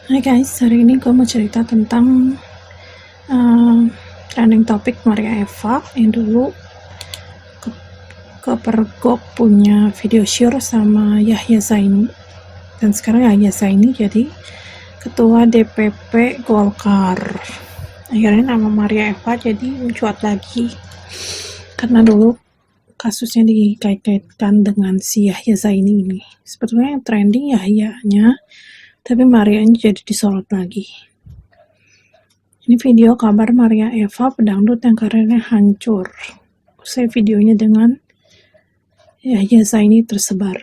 Hai guys, hari ini gue mau cerita tentang trending topik Maria Eva yang dulu kepergok punya video sure sama Yahya Zaini, dan sekarang Yahya Zaini jadi ketua DPP Golkar. Akhirnya nama Maria Eva jadi mencuat lagi karena dulu kasusnya dikait-kaitkan dengan si Yahya Zaini ini. Sebetulnya yang trending Yahyanya, tapi Marianya jadi disorot lagi. Ini video kabar Maria Eva, pedangdut yang karirnya hancur. Usai videonya dengan Yahya Zaini tersebar.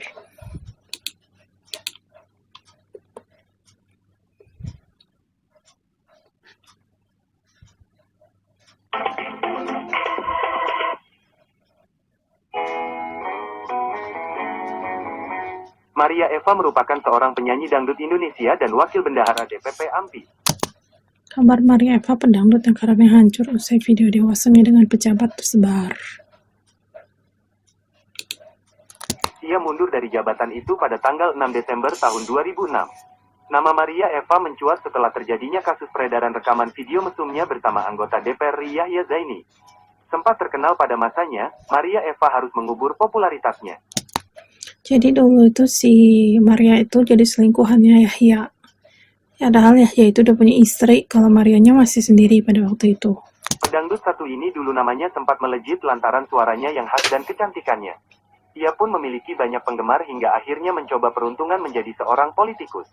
Maria Eva merupakan seorang penyanyi dangdut Indonesia dan wakil bendahara DPP AMPI. Kabar Maria Eva, pedangdut yang karirnya hancur usai video dewasanya dengan pejabat tersebar. Ia mundur dari jabatan itu pada tanggal 6 Desember tahun 2006. Nama Maria Eva mencuat setelah terjadinya kasus peredaran rekaman video mesumnya bersama anggota DPR Yahya Zaini. Sempat terkenal pada masanya, Maria Eva harus mengubur popularitasnya. Jadi dulu itu si Maria itu jadi selingkuhannya Yahya. Padahal Yahya itu udah punya istri, kalau Marianya masih sendiri pada waktu itu. Pedangdut satu ini dulu namanya sempat melejit lantaran suaranya yang khas dan kecantikannya. Ia pun memiliki banyak penggemar hingga akhirnya mencoba peruntungan menjadi seorang politikus.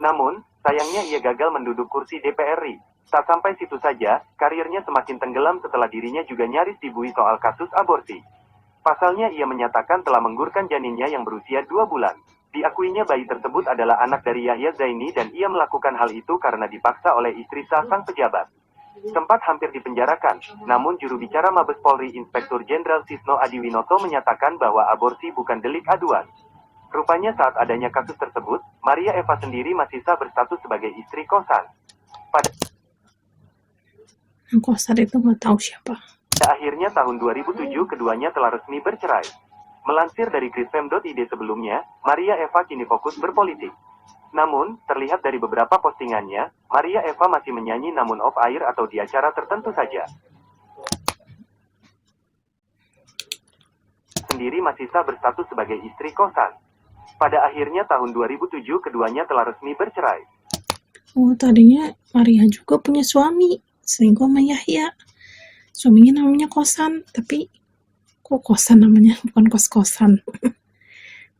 Namun, sayangnya ia gagal menduduk kursi DPR RI. Tak sampai situ saja, karirnya semakin tenggelam setelah dirinya juga nyaris dibui soal kasus aborsi. Pasalnya ia menyatakan telah menggugurkan janinnya yang berusia 2 bulan. Diakuinya bayi tersebut adalah anak dari Yahya Zaini dan ia melakukan hal itu karena dipaksa oleh istri sah sang pejabat. Sempat hampir dipenjarakan, namun juru bicara Mabes Polri Inspektur Jenderal Sisno Adiwinoto menyatakan bahwa aborsi bukan delik aduan. Rupanya saat adanya kasus tersebut, Maria Eva sendiri masih sah berstatus sebagai istri kosan. Pada Kosan itu nggak tahu siapa. akhirnya tahun 2007 keduanya telah resmi bercerai. Melansir dari krisfem.id sebelumnya, Maria Eva kini fokus berpolitik. Namun, terlihat dari beberapa postingannya, Maria Eva masih menyanyi namun off air atau di acara tertentu saja. Sendiri masih sah berstatus sebagai istri kosan. Pada akhirnya tahun 2007 keduanya telah resmi bercerai. Oh, tadinya Maria juga punya suami, selingkuh sama Yahya. Suaminya namanya Kosan, tapi kok Kosan namanya, bukan kos-kosan.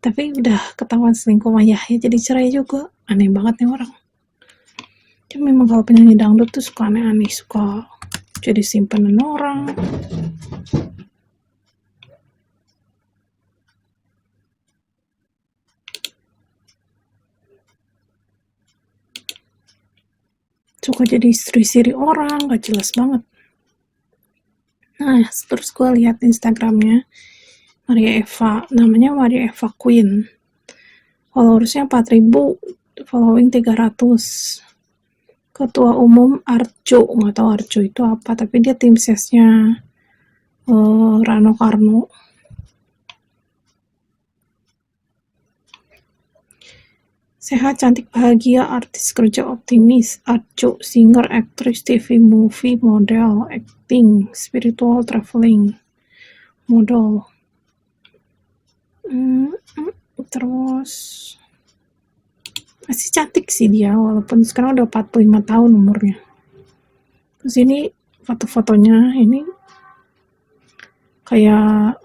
Tapi udah ketahuan selingkuh sama Yahya jadi cerai juga. Aneh banget nih orang. Cuma memang kalau penyanyi dangdut tuh suka aneh-aneh, suka jadi simpanan orang. Suka jadi istri-istri orang, gak jelas banget. Nah, terus gue lihat Instagramnya Maria Eva, namanya Maria Eva Queen. Followersnya 4.000, following 300. Ketua umum Arjo, nggak tahu Arjo itu apa, tapi dia tim sesnya Rano Karno. Sehat, cantik, bahagia, artis, kerja, optimis, Arjo, singer, aktris, TV, movie, model, acting, spiritual, traveling, model. Terus masih cantik sih dia, walaupun sekarang udah 45 tahun umurnya. Terus ini foto-fotonya ini kayak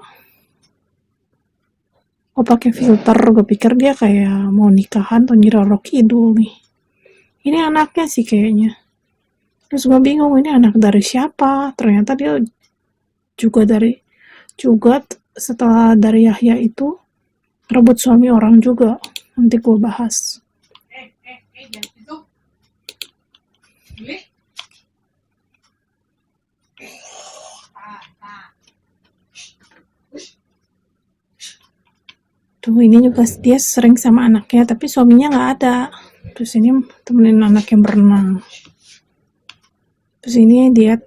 pakai filter, gue pikir dia kayak mau nikahan atau Nyi Roro Kidul nih. Ini anaknya sih kayaknya. Terus gue bingung ini anak dari siapa, ternyata dia juga setelah dari Yahya itu rebut suami orang juga. Nanti gue bahas. Tuh ini juga dia sering sama anaknya, tapi suaminya nggak ada. Terus ini temenin anaknya berenang. Terus ini dia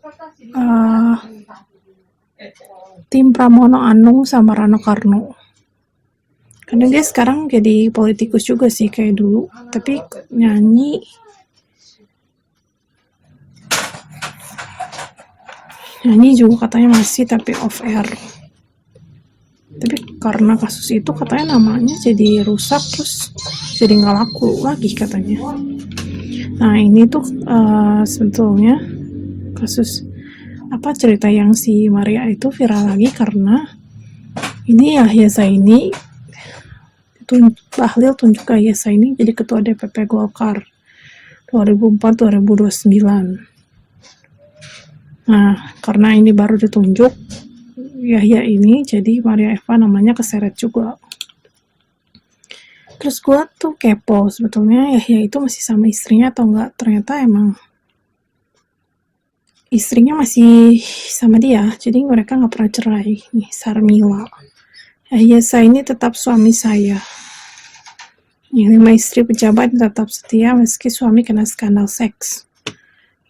tim Pramono Anung sama Rano Karno. Karena dia sekarang jadi politikus juga sih kayak dulu, tapi nyanyi juga katanya masih, tapi off air. Tapi karena kasus itu katanya namanya jadi rusak, terus jadi nggak laku lagi katanya. Nah ini tuh sebetulnya kasus cerita yang si Maria itu viral lagi karena ini Yahya Zaini Bahlil tunjuk ke Yahya Zaini jadi ketua DPP Golkar 2004-2029. Nah karena ini baru ditunjuk Yahya ini, jadi Maria Eva namanya keseret juga. Terus gue tuh kepo sebetulnya Yahya itu masih sama istrinya atau enggak. Ternyata emang istrinya masih sama dia, jadi mereka nggak pernah cerai. Nih Sarmila, Yahya Zaini tetap suami saya. Ini 5 istri pejabat tetap setia meski suami kena skandal seks.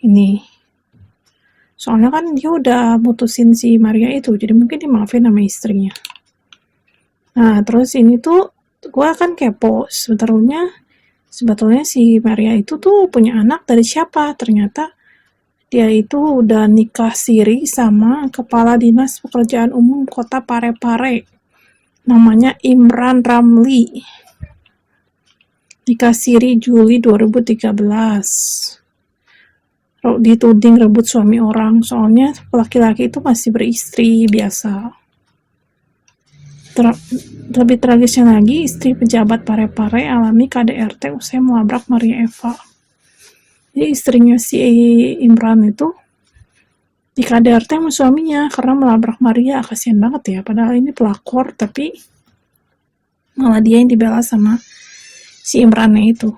Ini soalnya kan dia udah mutusin si Maria itu, jadi mungkin dimaafin sama istrinya. Nah terus ini tuh gue kan kepo sebetulnya si Maria itu tuh punya anak dari siapa. Ternyata dia itu udah nikah siri sama Kepala Dinas Pekerjaan Umum Kota Parepare, namanya Imran Ramli. Nikah siri Juli 2013. Dituding rebut suami orang, soalnya laki-laki itu masih beristri biasa. Lebih tragisnya lagi, istri pejabat Parepare alami KDRT usai melabrak Maria Eva. Jadi istrinya si Imran itu di KDRT sama suaminya karena melabrak Maria. Kasian banget ya, padahal ini pelakor tapi malah dia yang dibela sama si Imrannya itu.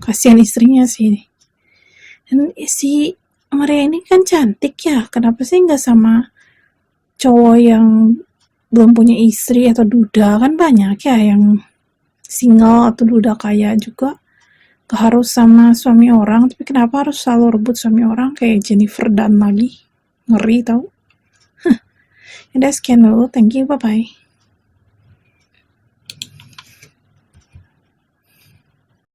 Kasian istrinya sih. Dan si Maria ini kan cantik ya, kenapa sih nggak sama cowok yang belum punya istri atau duda? Kan banyak ya yang single atau duda kaya juga, gak harus sama suami orang, tapi kenapa harus selalu rebut suami orang kayak Jennifer Dunn lagi? Ngeri tau. Udah sekian dulu, thank you, bye bye.